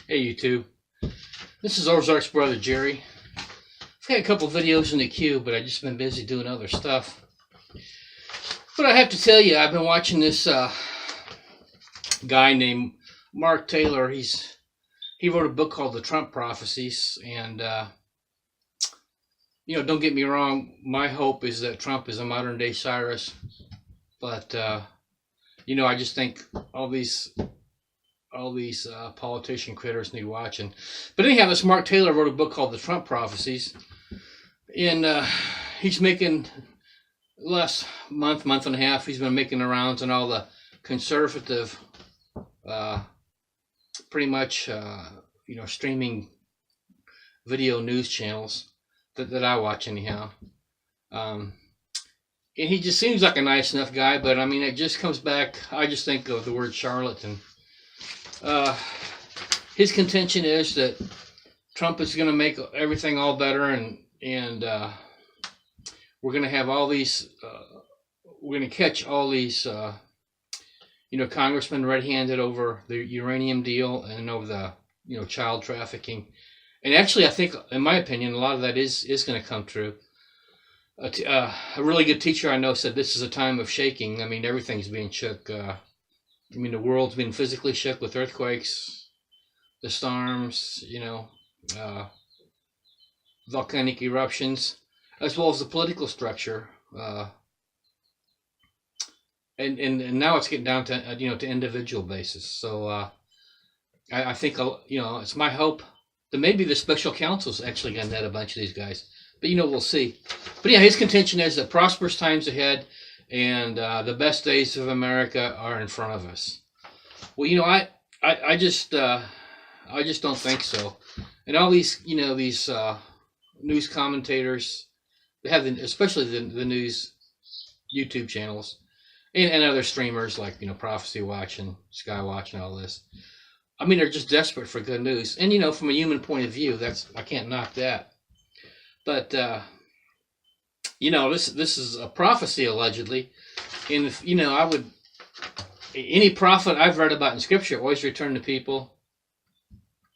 Hey YouTube, this is Ozark's brother Jerry. I've had a couple videos in the queue, but I've just been busy doing other stuff. But I have to tell you, I've been watching this guy named Mark Taylor. He wrote a book called the Trump Prophecies, and don't get me wrong. My hope is that Trump is a modern day Cyrus, but I just think all these politician critters need watching. But anyhow, this Mark Taylor wrote a book called The Trump Prophecies, and he's making last month and a half. He's been making the rounds on all the conservative, pretty much, streaming video news channels that I watch anyhow. And he just seems like a nice enough guy, but I mean, it just comes back. I just think of the word charlatan. His contention is that Trump is going to make everything all better, and we're going to have all these. We're going to catch all these, congressmen red-handed over the uranium deal and over the child trafficking. And actually, I think, in my opinion, a lot of that is going to come true. A really good teacher I know said this is a time of shaking. I mean, everything's being shook. The world's been physically shook with earthquakes, the storms, volcanic eruptions, as well as the political structure. And now it's getting down to, to individual basis. So I think, it's my hope that maybe the special counsel's actually going to net a bunch of these guys. But, we'll see. But yeah, his contention is that prosperous times ahead, and the best days of America are in front of us. Well, I just don't think so. And all these, these news commentators, they have especially the news YouTube channels, and other streamers like Prophecy Watch and Skywatch and all this. I mean, they're just desperate for good news. And from a human point of view, I can't knock that. But this is a prophecy allegedly, and if any prophet I've read about in Scripture always returned the people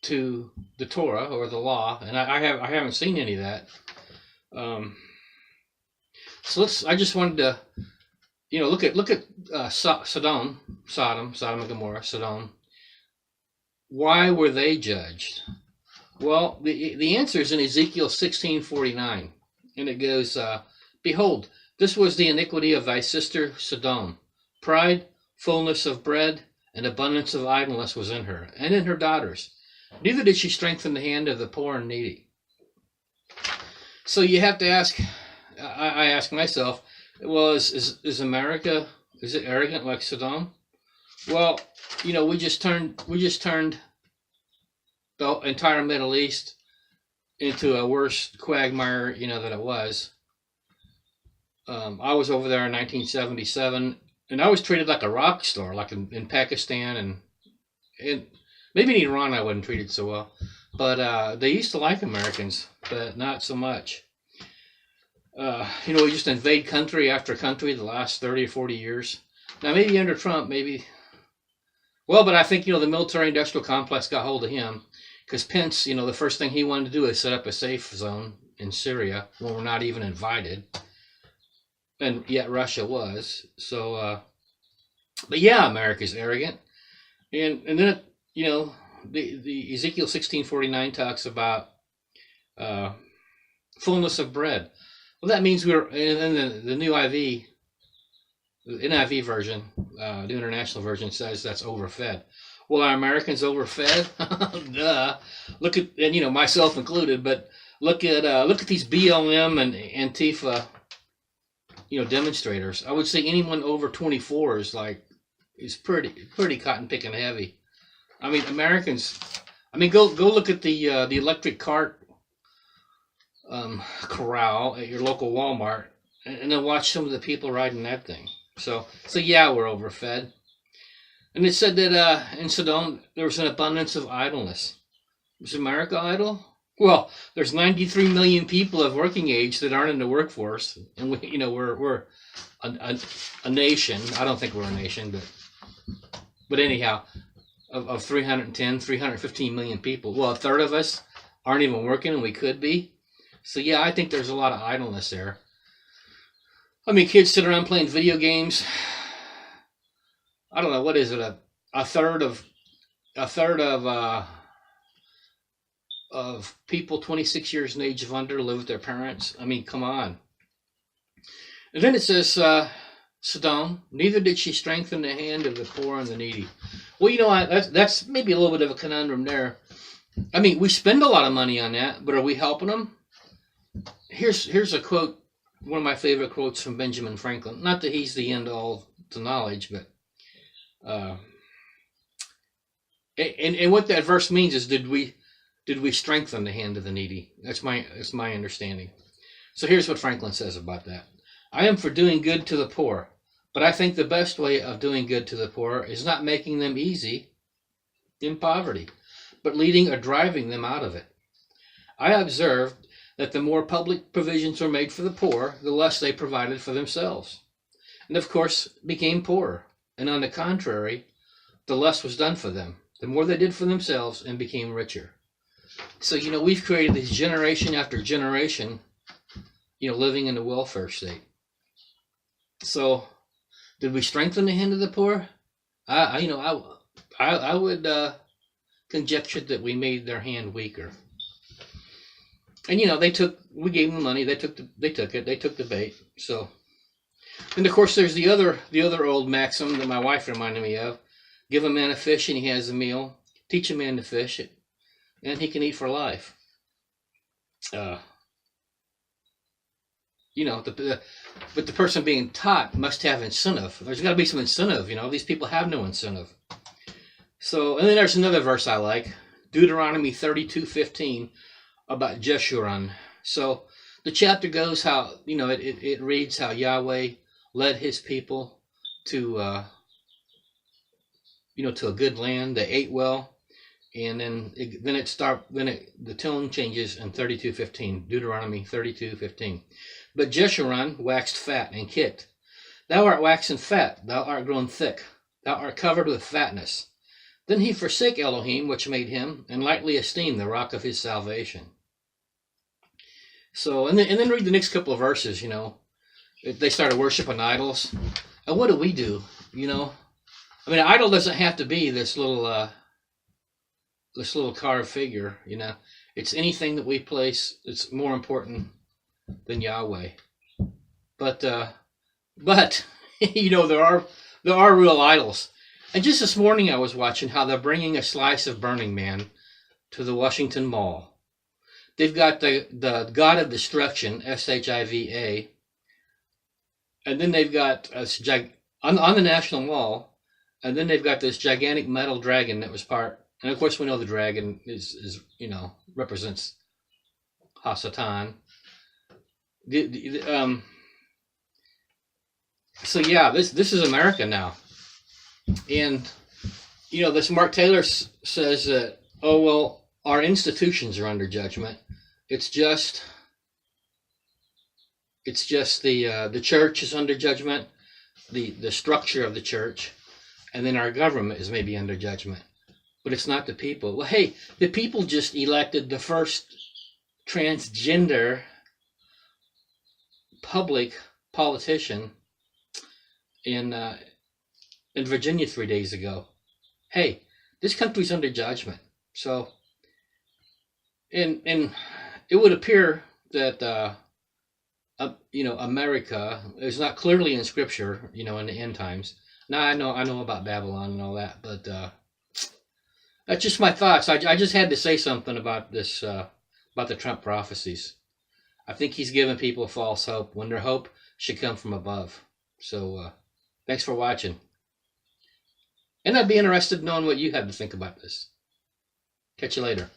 to the Torah or the law, and I haven't seen any of that. I just wanted to look at Sodom and Gomorrah, Sodom. Why were they judged? Well, the answer is in Ezekiel 16:49, and it goes, "Behold, this was the iniquity of thy sister Sodom. Pride, fullness of bread, and abundance of idleness was in her, and in her daughters. Neither did she strengthen the hand of the poor and needy." So you have to ask. I ask myself, well, is America, is it arrogant like Sodom? Well, we just turned the entire Middle East into a worse quagmire, that it was. I was over there in 1977, and I was treated like a rock star, like in Pakistan, and maybe in Iran I wasn't treated so well. But they used to like Americans, but not so much. We just invade country after country the last 30 or 40 years. Now, maybe under Trump, maybe. Well, but I think, the military-industrial complex got hold of him. Because Pence, the first thing he wanted to do is set up a safe zone in Syria when we're not even invited. And yet Russia was. So, but yeah, America's arrogant. And then, the Ezekiel 16:49 talks about fullness of bread. Well, that means we're, in the new the NIV version, the international version says that's overfed. Well, are Americans overfed? Duh. Look at, and myself included, but look at these BLM and Antifa, demonstrators. I would say anyone over 24 is pretty cotton picking heavy. I mean, Americans. I mean, go look at the electric cart corral at your local Walmart, and then watch some of the people riding that thing. So yeah, we're overfed. And it said that in Sodom there was an abundance of idleness. Was America idle? Well, there's 93 million people of working age that aren't in the workforce, and we're a nation. I don't think we're a nation, but anyhow, of 310, 315 million people. Well, a third of us aren't even working, and we could be. So yeah, I think there's a lot of idleness there. I mean, kids sit around playing video games. I don't know, what is it? A third of people 26 years in age of under live with their parents. I mean, come on. And then it says, Sodom, neither did she strengthen the hand of the poor and the needy. Well, you know, that's maybe a little bit of a conundrum there. I mean, we spend a lot of money on that, but are we helping them? Here's a quote, one of my favorite quotes from Benjamin Franklin. Not that he's the end all to knowledge, but and what that verse means is, did we strengthen the hand of the needy? That's my understanding. So here's what Franklin says about that. I am for doing good to the poor, but I think the best way of doing good to the poor is not making them easy in poverty, but leading or driving them out of it. I observed that the more public provisions were made for the poor, the less they provided for themselves, and of course became poorer. And on the contrary, the less was done for them, the more they did for themselves and became richer. So, you know, we've created this generation after generation, you know, living in the welfare state. So, did we strengthen the hand of the poor? I would conjecture that we made their hand weaker. And you know, we gave them money. They took the bait. So, and of course, there's the other old maxim that my wife reminded me of: give a man a fish and he has a meal. Teach a man to fish, and he can eat for life. You know, but the person being taught must have incentive. There's got to be some incentive. You know, these people have no incentive. So, and then there's another verse I like, Deuteronomy 32:15, about Jeshurun. So the chapter goes how, you know, it reads how Yahweh led his people to, you know, to a good land. They ate well. And then the tone changes in 32:15, Deuteronomy 32:15. But Jeshurun waxed fat and kicked. Thou art waxen fat, thou art grown thick, thou art covered with fatness. Then he forsook Elohim, which made him, and lightly esteemed the rock of his salvation. So, and then read the next couple of verses. You know, they started worshiping idols. And what do? You know, I mean, an idol doesn't have to be this little carved figure. You know, it's anything that we place that's more important than Yahweh. But you know, there are real idols. And just this morning I was watching how they're bringing a slice of Burning Man to the Washington Mall. They've got the God of Destruction, SHIVA, and then they've got on the National Mall, and then they've got this gigantic metal dragon that was part, and of course we know the dragon is you know, represents Hasatan. So yeah, this is America now. And, you know, this Mark Taylor says that, oh, well, our institutions are under judgment. It's just the church is under judgment, the structure of the church, and then our government is maybe under judgment. But it's not the people. Well, hey, the people just elected the first transgender public politician in Virginia 3 days ago. Hey, this country's under judgment. So, and it would appear that you know, America is not clearly in Scripture. You know, in the end times. Now I know about Babylon and all that, but that's just my thoughts. I just had to say something about this about the Trump prophecies. I think he's giving people false hope when their hope should come from above. So, thanks for watching. And I'd be interested in knowing what you had to think about this. Catch you later.